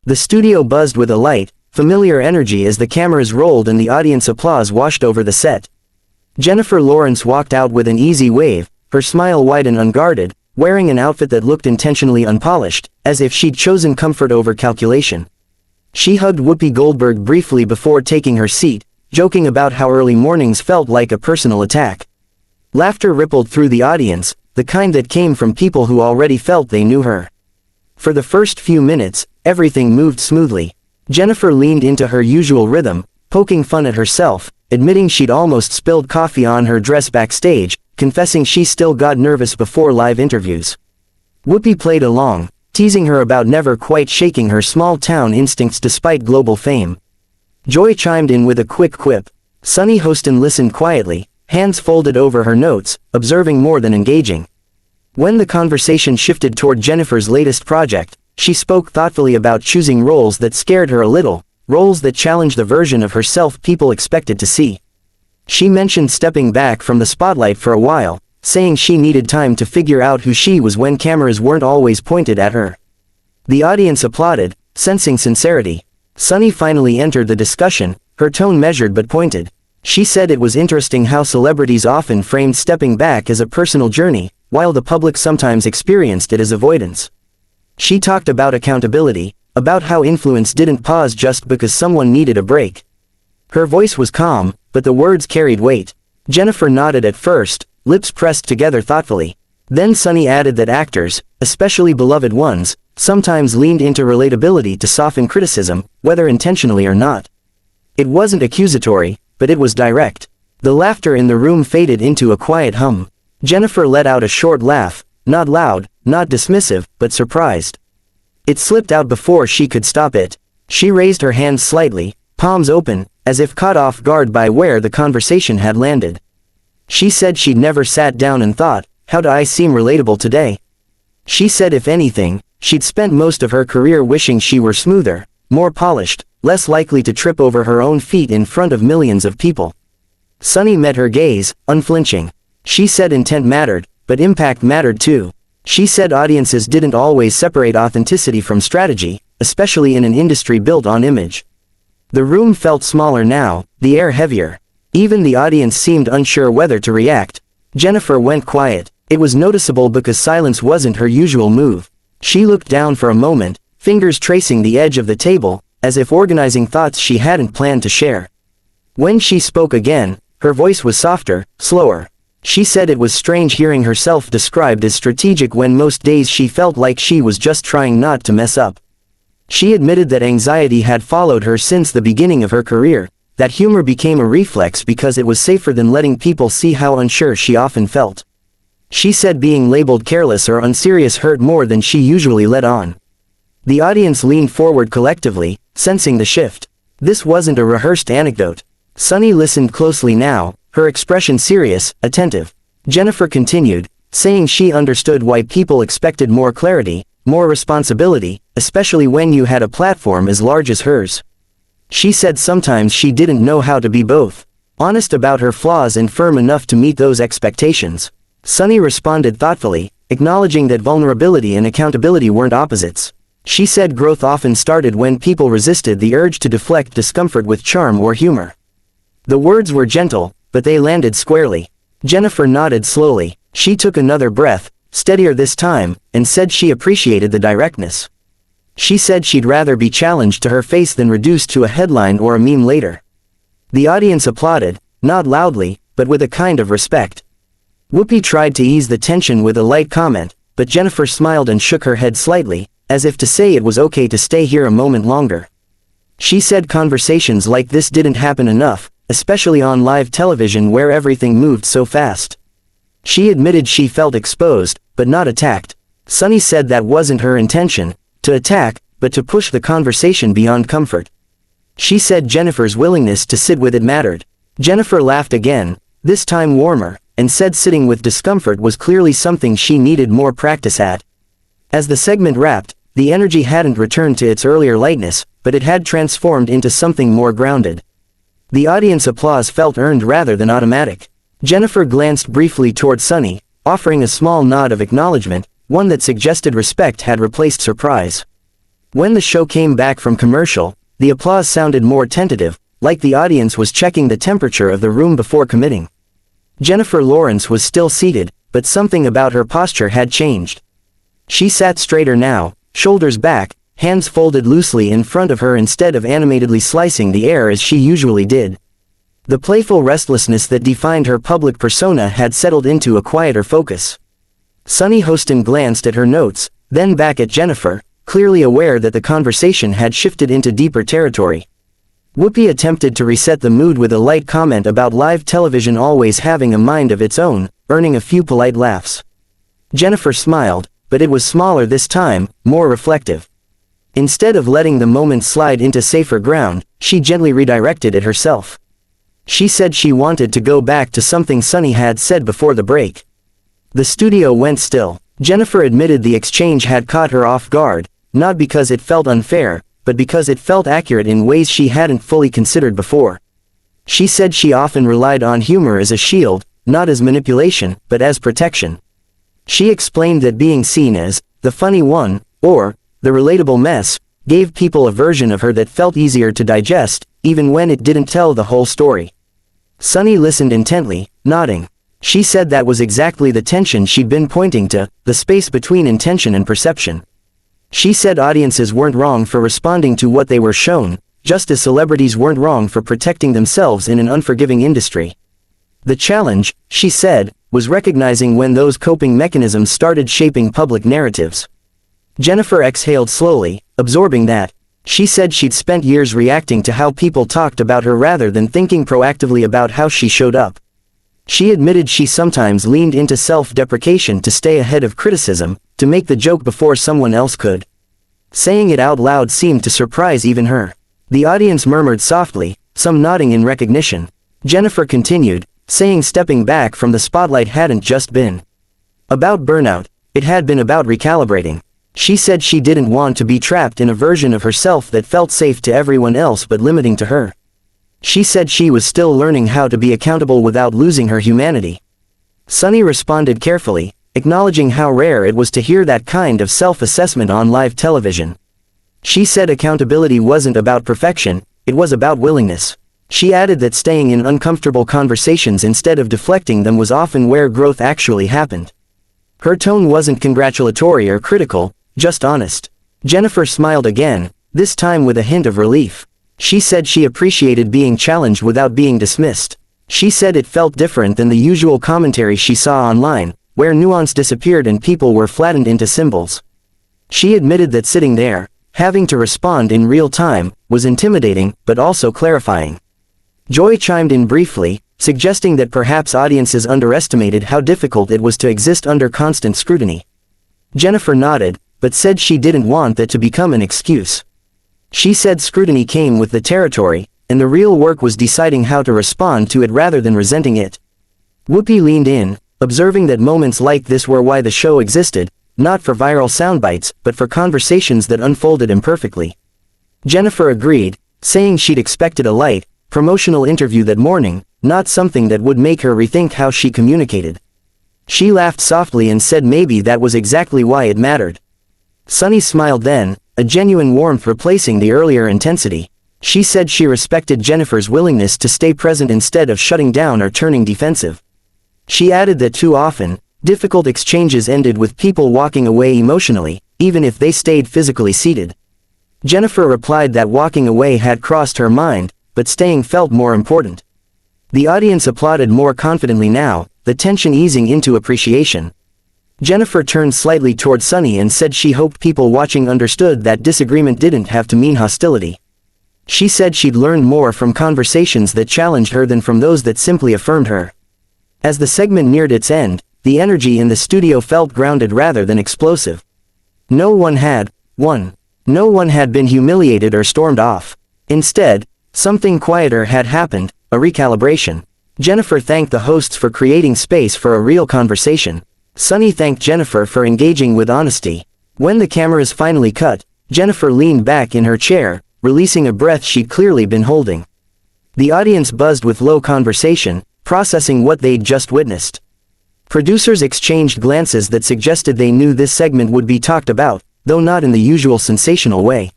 The studio buzzed with a light, familiar energy as the cameras rolled and the audience applause washed over the set. Jennifer Lawrence walked out with an easy wave, her smile wide and unguarded, wearing an outfit that looked intentionally unpolished, as if she'd chosen comfort over calculation. She hugged Whoopi Goldberg briefly before taking her seat, joking about how early mornings felt like a personal attack. Laughter rippled through the audience, the kind that came from people who already felt they knew her. For the first few minutes, everything moved smoothly. Jennifer leaned into her usual rhythm, poking fun at herself, admitting she'd almost spilled coffee on her dress backstage, confessing she still got nervous before live interviews. Whoopi played along, teasing her about never quite shaking her small-town instincts despite global fame. Joy chimed in with a quick quip. Sunny Hostin listened quietly, hands folded over her notes, observing more than engaging. When the conversation shifted toward Jennifer's latest project, she spoke thoughtfully about choosing roles that scared her a little, roles that challenged the version of herself people expected to see. She mentioned stepping back from the spotlight for a while, saying she needed time to figure out who she was when cameras weren't always pointed at her. The audience applauded, sensing sincerity. Sunny finally entered the discussion, her tone measured but pointed. She said it was interesting how celebrities often framed stepping back as a personal journey, while the public sometimes experienced it as avoidance. She talked about accountability, about how influence didn't pause just because someone needed a break. Her voice was calm, but the words carried weight. Jennifer nodded at first, lips pressed together thoughtfully. Then Sunny added that actors, especially beloved ones, sometimes leaned into relatability to soften criticism, whether intentionally or not. It wasn't accusatory, but it was direct. The laughter in the room faded into a quiet hum. Jennifer let out a short laugh, not loud, not dismissive, but surprised. It slipped out before she could stop it. She raised her hands slightly, palms open, as if caught off guard by where the conversation had landed. She said she'd never sat down and thought, how do I seem relatable today? She said if anything, she'd spent most of her career wishing she were smoother, more polished, less likely to trip over her own feet in front of millions of people. Sunny met her gaze, unflinching. She said intent mattered, but impact mattered too. She said audiences didn't always separate authenticity from strategy, especially in an industry built on image. The room felt smaller now, the air heavier. Even the audience seemed unsure whether to react. Jennifer went quiet. It was noticeable because silence wasn't her usual move. She looked down for a moment, fingers tracing the edge of the table, as if organizing thoughts she hadn't planned to share. When she spoke again, her voice was softer, slower. She said it was strange hearing herself described as strategic when most days she felt like she was just trying not to mess up. She admitted that anxiety had followed her since the beginning of her career, that humor became a reflex because it was safer than letting people see how unsure she often felt. She said being labeled careless or unserious hurt more than she usually let on. The audience leaned forward collectively, sensing the shift. This wasn't a rehearsed anecdote. Sunny listened closely now, her expression serious, attentive. Jennifer continued, saying she understood why people expected more clarity, more responsibility, especially when you had a platform as large as hers. She said sometimes she didn't know how to be both, honest about her flaws and firm enough to meet those expectations. Sunny responded thoughtfully, acknowledging that vulnerability and accountability weren't opposites. She said growth often started when people resisted the urge to deflect discomfort with charm or humor. The words were gentle, but they landed squarely. Jennifer nodded slowly. She took another breath, steadier this time, and said she appreciated the directness. She said she'd rather be challenged to her face than reduced to a headline or a meme later. The audience applauded, not loudly, but with a kind of respect. Whoopi tried to ease the tension with a light comment, but Jennifer smiled and shook her head slightly, as if to say it was okay to stay here a moment longer. She said conversations like this didn't happen enough, especially on live television where everything moved so fast. She admitted she felt exposed, but not attacked. Sunny said that wasn't her intention, to attack, but to push the conversation beyond comfort. She said Jennifer's willingness to sit with it mattered. Jennifer laughed again, this time warmer, and said sitting with discomfort was clearly something she needed more practice at. As the segment wrapped, the energy hadn't returned to its earlier lightness, but it had transformed into something more grounded. The audience applause felt earned rather than automatic. Jennifer glanced briefly toward Sunny, offering a small nod of acknowledgement, one that suggested respect had replaced surprise. When the show came back from commercial, the applause sounded more tentative, like the audience was checking the temperature of the room before committing. Jennifer Lawrence was still seated, but something about her posture had changed. She sat straighter now, shoulders back, hands folded loosely in front of her instead of animatedly slicing the air as she usually did. The playful restlessness that defined her public persona had settled into a quieter focus. Sunny Hostin glanced at her notes, then back at Jennifer, clearly aware that the conversation had shifted into deeper territory. Whoopi attempted to reset the mood with a light comment about live television always having a mind of its own, earning a few polite laughs. Jennifer smiled, but it was smaller this time, more reflective. Instead of letting the moment slide into safer ground, she gently redirected it herself. She said she wanted to go back to something Sunny had said before the break. The studio went still. Jennifer admitted the exchange had caught her off guard, not because it felt unfair, but because it felt accurate in ways she hadn't fully considered before. She said she often relied on humor as a shield, not as manipulation, but as protection. She explained that being seen as the funny one, or the relatable mess, gave people a version of her that felt easier to digest, even when it didn't tell the whole story. Sunny listened intently, nodding. She said that was exactly the tension she'd been pointing to, the space between intention and perception. She said audiences weren't wrong for responding to what they were shown, just as celebrities weren't wrong for protecting themselves in an unforgiving industry. The challenge, she said, was recognizing when those coping mechanisms started shaping public narratives. Jennifer exhaled slowly, absorbing that. She said she'd spent years reacting to how people talked about her rather than thinking proactively about how she showed up. She admitted she sometimes leaned into self-deprecation to stay ahead of criticism, to make the joke before someone else could. Saying it out loud seemed to surprise even her. The audience murmured softly, some nodding in recognition. Jennifer continued, saying stepping back from the spotlight hadn't just been about burnout, it had been about recalibrating. She said she didn't want to be trapped in a version of herself that felt safe to everyone else but limiting to her. She said she was still learning how to be accountable without losing her humanity. Sunny responded carefully, acknowledging how rare it was to hear that kind of self-assessment on live television. She said accountability wasn't about perfection, it was about willingness. She added that staying in uncomfortable conversations instead of deflecting them was often where growth actually happened. Her tone wasn't congratulatory or critical, just honest. Jennifer smiled again, this time with a hint of relief. She said she appreciated being challenged without being dismissed. She said it felt different than the usual commentary she saw online, where nuance disappeared and people were flattened into symbols. She admitted that sitting there, having to respond in real time, was intimidating, but also clarifying. Joy chimed in briefly, suggesting that perhaps audiences underestimated how difficult it was to exist under constant scrutiny. Jennifer nodded, but said she didn't want that to become an excuse. She said scrutiny came with the territory, and the real work was deciding how to respond to it rather than resenting it. Whoopi leaned in, observing that moments like this were why the show existed, not for viral soundbites, but for conversations that unfolded imperfectly. Jennifer agreed, saying she'd expected a light, promotional interview that morning, not something that would make her rethink how she communicated. She laughed softly and said maybe that was exactly why it mattered. Sunny smiled then, a genuine warmth replacing the earlier intensity. She said she respected Jennifer's willingness to stay present instead of shutting down or turning defensive. She added that too often, difficult exchanges ended with people walking away emotionally, even if they stayed physically seated. Jennifer replied that walking away had crossed her mind, but staying felt more important. The audience applauded more confidently now, the tension easing into appreciation. Jennifer turned slightly toward Sunny and said she hoped people watching understood that disagreement didn't have to mean hostility. She said she'd learned more from conversations that challenged her than from those that simply affirmed her. As the segment neared its end, the energy in the studio felt grounded rather than explosive. No one had been humiliated or stormed off. Instead, something quieter had happened, a recalibration. Jennifer thanked the hosts for creating space for a real conversation. Sunny thanked Jennifer for engaging with honesty. When the cameras finally cut, Jennifer leaned back in her chair, releasing a breath she'd clearly been holding. The audience buzzed with low conversation, processing what they'd just witnessed. Producers exchanged glances that suggested they knew this segment would be talked about, though not in the usual sensational way.